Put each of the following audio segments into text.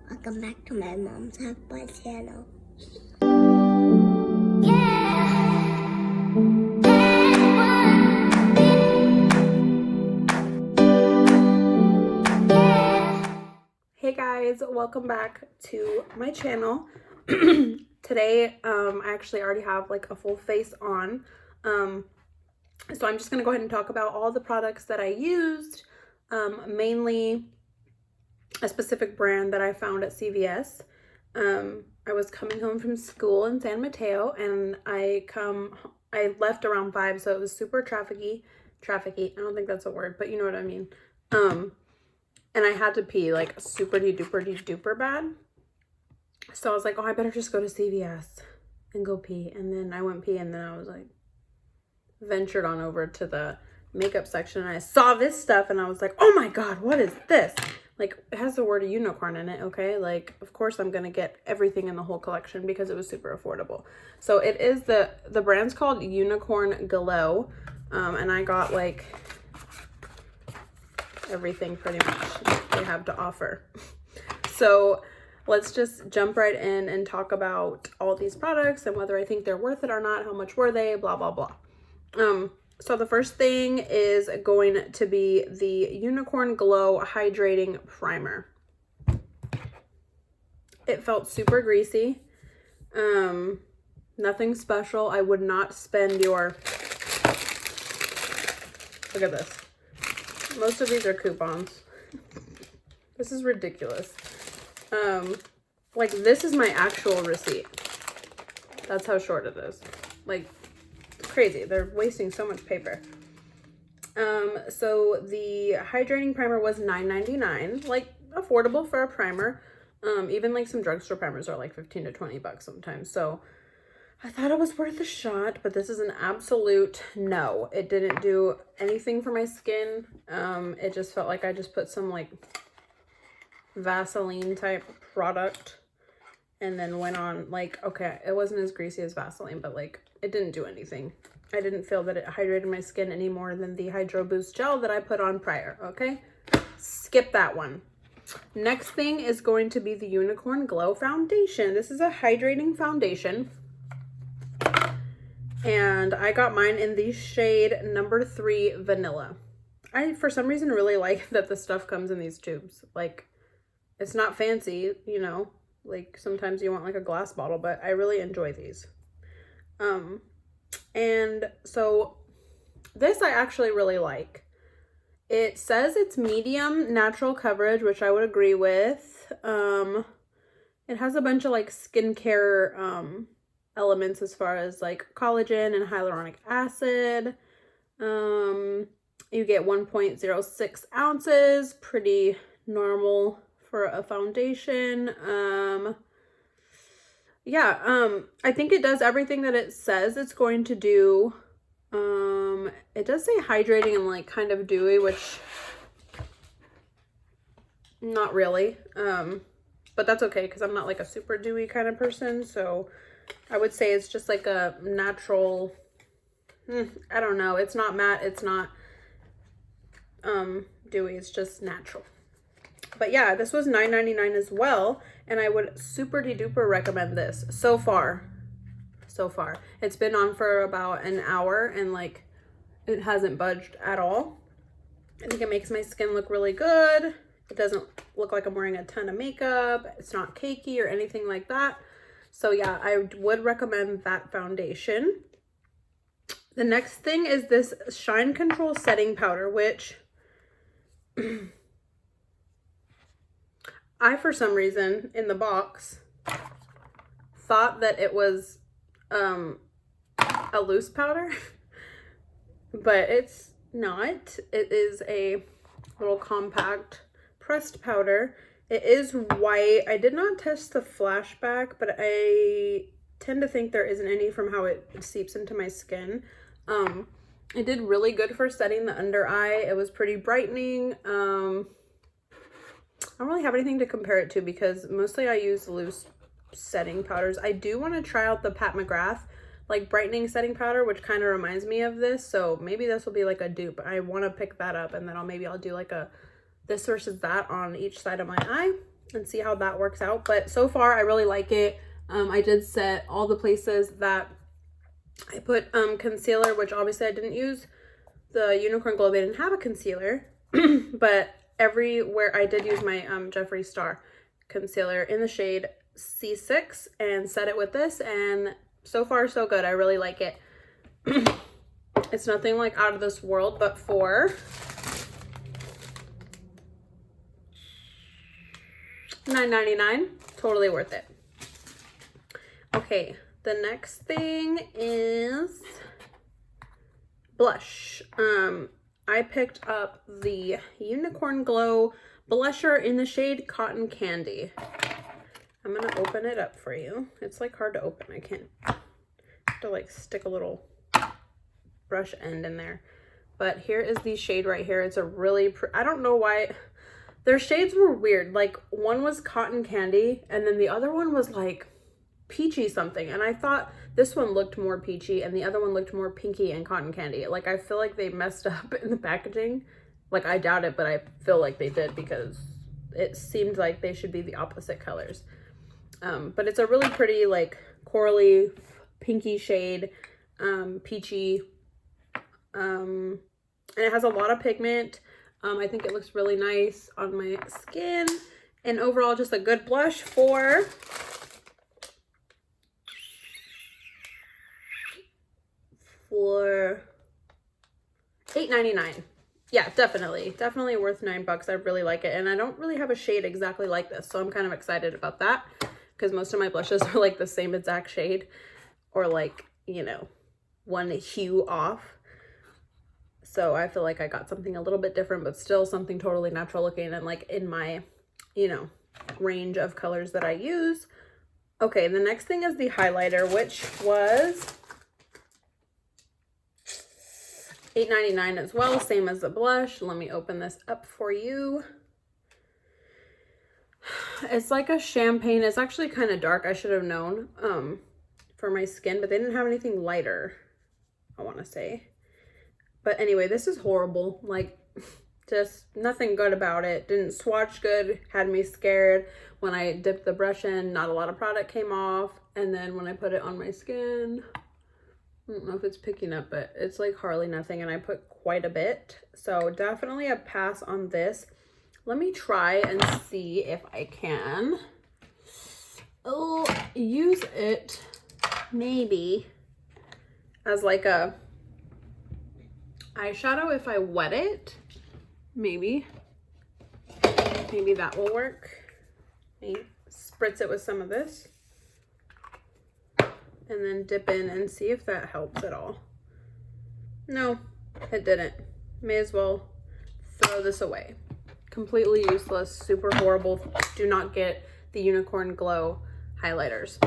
Welcome back to my mom's Half-Boy channel. Hey guys, welcome back to my channel. Today, I actually already have like a full face on. So I'm just gonna go ahead and talk about all the products that I used, mainly a specific brand that I found at CVS. I was coming home from school in San Mateo, and I left around 5, so it was super trafficy. I don't think that's a word, but you know what I mean. And I had to pee like super duper bad. So I was like, oh, I better just go to CVS and go pee. And then I went pee, and then I was like, ventured on over to the makeup section, and I saw this stuff, and I was like, oh my god, what is this? Like, it has the word unicorn in it, okay? Like, of course I'm gonna get everything in the whole collection because it was super affordable. So it is the brand's called Unicorn Glow, and I got like everything pretty much they have to offer. So let's just jump right in and talk about all these products and whether I think they're worth it or not, how much were they, blah blah blah. So the first thing is going to be the Unicorn Glow Hydrating Primer. It felt super greasy. Nothing special. I would not spend your... Look at this. Most of these are coupons. This is ridiculous. Like, this is my actual receipt. That's how short it is. Like, crazy. They're wasting so much paper. So the hydrating primer was $9.99, like affordable for a primer. Even like some drugstore primers are like 15 to 20 bucks sometimes. So I thought it was worth a shot, but this is an absolute no. It didn't do anything for my skin. It just felt like I just put some like Vaseline type product and then went on. Like, okay, it wasn't as greasy as Vaseline, but like it didn't do anything. I didn't feel that it hydrated my skin any more than the Hydro Boost gel that I put on prior, okay? Skip that one. Next thing is going to be the Unicorn Glow Foundation. This is a hydrating foundation. And I got mine in the shade number 3 Vanilla. I, for some reason, really like that the stuff comes in these tubes. Like, it's not fancy, you know? Like, sometimes you want like a glass bottle, but I really enjoy these. And so this I actually really like. It says it's medium natural coverage, which I would agree with. It has a bunch of like skincare elements as far as like collagen and hyaluronic acid. You get 1.06 ounces, pretty normal for a foundation. I think it does everything that it says it's going to do. It does say hydrating and like kind of dewy, which not really. But that's okay because I'm not like a super dewy kind of person. So I would say it's just like a natural, I don't know. It's not matte. It's not dewy. It's just natural. But yeah, this was $9.99 as well, and I would super duper recommend this so far. It's been on for about an hour, and like it hasn't budged at all. I think it makes my skin look really good. It doesn't look like I'm wearing a ton of makeup. It's not cakey or anything like that. So yeah, I would recommend that foundation. The next thing is this Shine Control Setting Powder, which I, for some reason, in the box, thought that it was a loose powder, but it's not. It is a little compact pressed powder. It is white. I did not test the flashback, but I tend to think there isn't any from how it seeps into my skin. It did really good for setting the under eye. It was pretty brightening. I don't really have anything to compare it to because mostly I use loose setting powders. I do want to try out the Pat McGrath like brightening setting powder, which kind of reminds me of this. So maybe this will be like a dupe. I want to pick that up, and then I'll do like a this versus that on each side of my eye. and see how that works out. But so far, I really like it. I did set all the places that I put concealer, which obviously I didn't use the Unicorn Glow. They didn't have a concealer, but everywhere I did use my Jeffree Star concealer in the shade C6 and set it with this, and so far so good. I really like it. It's nothing like out of this world, but for $9.99, totally worth it. Okay, the next thing is blush. I picked up the Unicorn Glow blusher in the shade Cotton Candy. I'm gonna open it up for you. It's like hard to open. I can't, I have to like stick a little brush end in there. But here is the shade right here. It's a really, I don't know why, their shades were weird. Like one was Cotton Candy and then the other one was like peachy something. And I thought this one looked more peachy and the other one looked more pinky and cotton candy. Like I feel like they messed up in the packaging. Like I doubt it, but I feel like they did because it seemed like they should be the opposite colors. But it's a really pretty like corally pinky shade, peachy, and it has a lot of pigment. I think it looks really nice on my skin, and overall just a good blush for $8.99. Yeah, definitely worth $9. I really like it, and I don't really have a shade exactly like this, so I'm kind of excited about that because most of my blushes are like the same exact shade or like, you know, one hue off. So I feel like I got something a little bit different, but still something totally natural looking and like in my, you know, range of colors that I use. Okay, the next thing is the highlighter, which was $8.99 as well, same as the blush. Let me open this up for you. It's like a champagne. It's actually kind of dark. I should have known for my skin, but they didn't have anything lighter, I want to say. But anyway, this is horrible. Like, just nothing good about it. Didn't swatch good. Had me scared. When I dipped the brush in, not a lot of product came off. And then when I put it on my skin, I don't know if it's picking up, but it's like hardly nothing. And I put quite a bit. So definitely a pass on this. Let me try and see if I can use it maybe as like a eyeshadow if I wet it. Maybe that will work. Maybe spritz it with some of this and then dip in and see if that helps at all. No, it didn't. May as well throw this away. Completely useless, super horrible. Do not get the Unicorn Glow highlighters.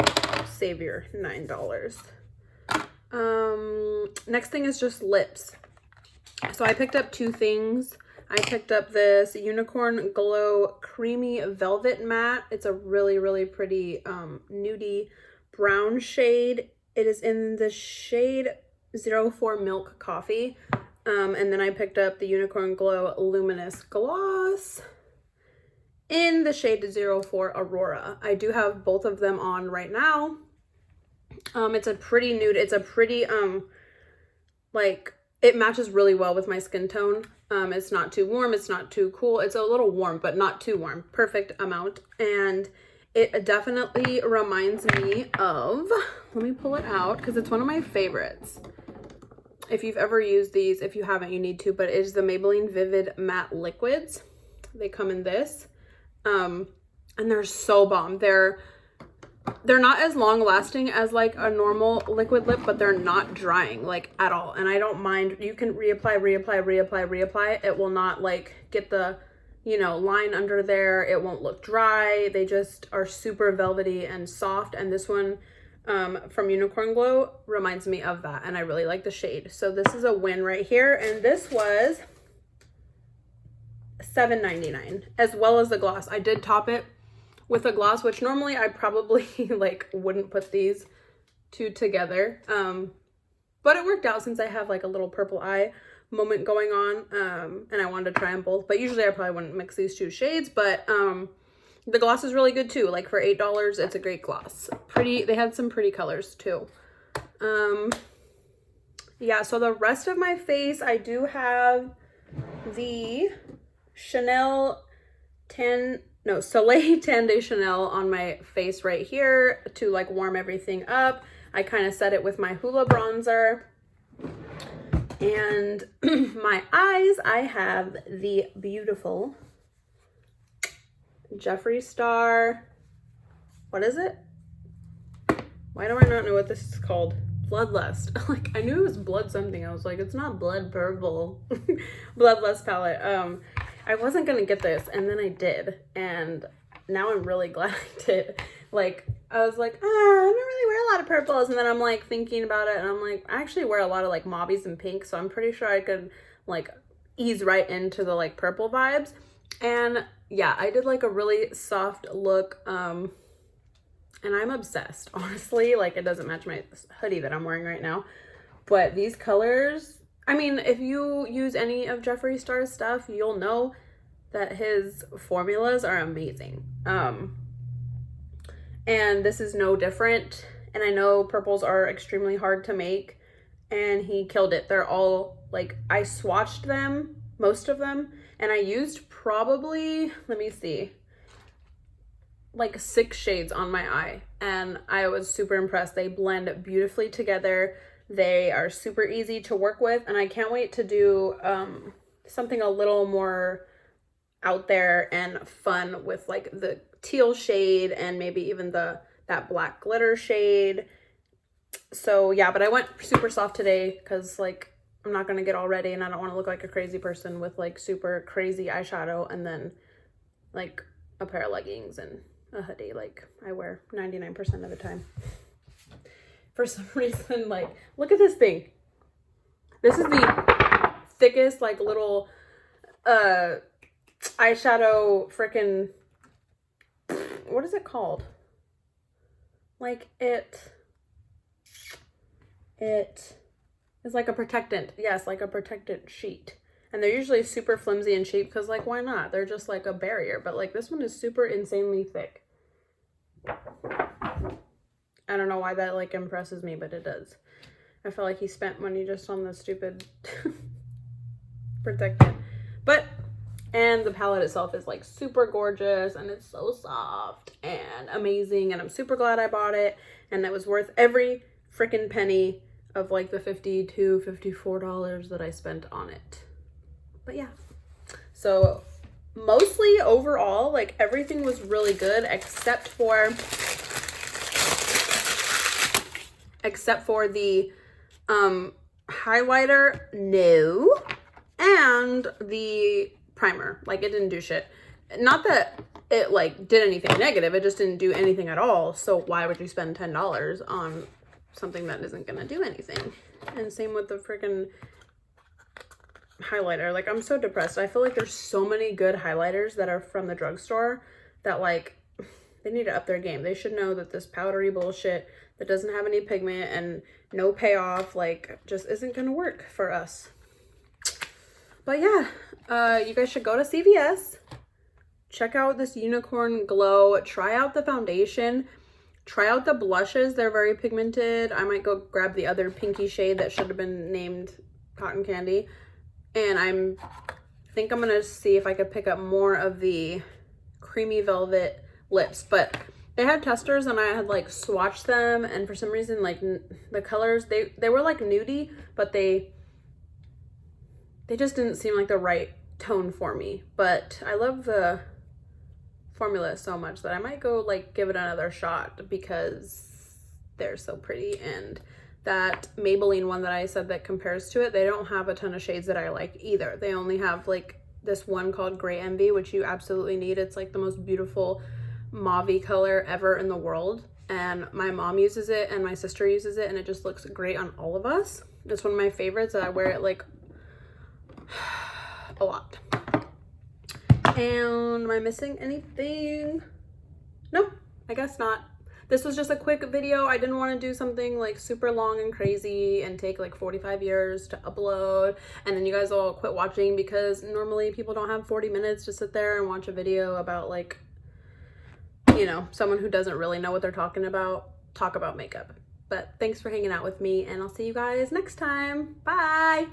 Save your $9. Next thing is just lips. So I picked up two things. I picked up this Unicorn Glow Creamy Velvet Matte. It's a really, really pretty nudie brown shade. It is in the shade 04 Milk Coffee. And then I picked up the Unicorn Glow Luminous Gloss in the shade 04 Aurora. I do have both of them on right now. It's a pretty nude. It's a pretty, like, it matches really well with my skin tone. It's not too warm. It's not too cool. It's a little warm, but not too warm. Perfect amount. And it definitely reminds me of, let me pull it out because it's one of my favorites. If you've ever used these, if you haven't, you need to, but it is the Maybelline Vivid Matte Liquids. They come in this, and they're so bomb. They're not as long lasting as like a normal liquid lip, but they're not drying like at all. And I don't mind, you can reapply. It will not like get the, you know, line under there. It won't look dry. They just are super velvety and soft. And this one, from Unicorn Glow reminds me of that, and I really like the shade. So this is a win right here, and this was $7.99 as well as the gloss. I did top it with a gloss, which normally I probably like wouldn't put these two together, but it worked out since I have like a little purple eye moment going on, and I wanted to try them both. But usually I probably wouldn't mix these two shades, but the gloss is really good too. Like for $8, it's a great gloss. Pretty, they had some pretty colors too. Yeah, so the rest of my face, I do have the Chanel Soleil Tan de Chanel on my face right here to like warm everything up. I kind of set it with my Hoola bronzer. And my eyes, I have the beautiful Jeffree Star. What is it? Why do I not know what this is called? Bloodlust. Like, I knew it was blood something. I was like, it's not blood purple. Bloodlust palette. I wasn't gonna get this, and then I did, and now I'm really glad I did. Like, I was like, I don't really wear a lot of purples, and then I'm like thinking about it, and I'm like, I actually wear a lot of like mauves and pinks, so I'm pretty sure I could like ease right into the like purple vibes. And yeah, I did like a really soft look, and I'm obsessed, honestly. Like, it doesn't match my hoodie that I'm wearing right now, but these colors, I mean, if you use any of Jeffree Star's stuff, you'll know that his formulas are amazing. And this is no different. And I know purples are extremely hard to make, and he killed it. They're all like, I swatched them, most of them, and I used probably, let me see, like 6 shades on my eye, and I was super impressed. They blend beautifully together. They are super easy to work with, and I can't wait to do something a little more out there and fun with like the teal shade and maybe even that black glitter shade. So yeah, but I went super soft today because like I'm not gonna get all ready, and I don't want to look like a crazy person with like super crazy eyeshadow and then like a pair of leggings and a hoodie like I wear 99% of the time. For some reason, like, look at this thing. This is the thickest like little eyeshadow freaking, what is it called? Like, it is like a protectant. Yes, like a protectant sheet. And they're usually super flimsy and cheap because, like, why not? They're just like a barrier. But like this one is super insanely thick. I don't know why that like impresses me, but it does. I feel like he spent money just on the stupid protectant. But, and the palette itself is like super gorgeous, and it's so soft and amazing, and I'm super glad I bought it, and it was worth every freaking penny of like the $50 to $54 that I spent on it. But yeah, so mostly overall, like everything was really good except for the highlighter, no, and the primer. Like, it didn't do shit. Not that it like did anything negative, it just didn't do anything at all. So why would you spend $10 on something that isn't gonna do anything? And same with the freaking highlighter. Like, I'm so depressed. I feel like there's so many good highlighters that are from the drugstore that like they need to up their game. They should know that this powdery bullshit that doesn't have any pigment and no payoff like just isn't gonna work for us. But yeah, you guys should go to CVS, check out this Unicorn Glow, try out the foundation, try out the blushes. They're very pigmented. I might go grab the other pinky shade that should have been named Cotton Candy. And I think I'm gonna see if I could pick up more of the Creamy Velvet lips. But they had testers and I had like swatched them, and for some reason like the colors, they were like nudie, but they just didn't seem like the right tone for me. But I love the formula so much that I might go like give it another shot because they're so pretty. And that Maybelline one that I said that compares to it, they don't have a ton of shades that I like either. They only have like this one called Grey Envy, which you absolutely need. It's like the most beautiful mauve color ever in the world, and my mom uses it and my sister uses it, and it just looks great on all of us. It's one of my favorites, and I wear it like a lot. And am I missing anything? Nope, I guess not. This was just a quick video. I didn't want to do something like super long and crazy and take like 45 years to upload, and then you guys all quit watching, because normally people don't have 40 minutes to sit there and watch a video about like you know, someone who doesn't really know what they're talking about talk about makeup. But thanks for hanging out with me, and I'll see you guys next time. Bye!